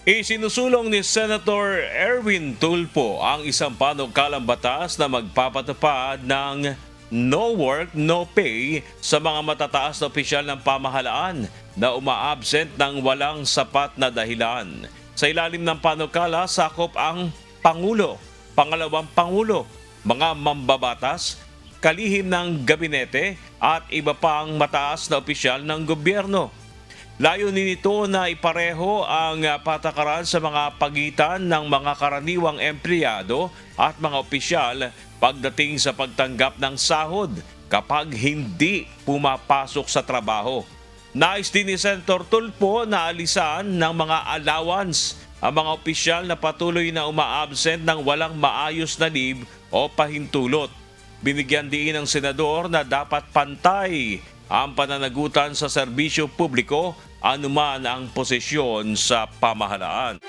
Isinusulong ni Senator Erwin Tulfo ang isang panukalang batas na magpapatupad ng no work, no pay sa mga matataas na opisyal ng pamahalaan na uma-absent ng walang sapat na dahilan. Sa ilalim ng panukala, sakop ang Pangulo, Pangalawang Pangulo, mga mambabatas, kalihim ng gabinete at iba pang mataas na opisyal ng gobyerno. Layunin nito na ipareho ang patakaran sa mga pagitan ng mga karaniwang empleyado at mga opisyal pagdating sa pagtanggap ng sahod kapag hindi pumapasok sa trabaho. Nais din ni Senator Tulfo na alisan ng mga allowance ang mga opisyal na patuloy na uma-absent ng walang maayos na leave o pahintulot. Binigyan din ng senador na dapat pantay ang pananagutan sa serbisyo publiko anuman ang posisyon sa pamahalaan.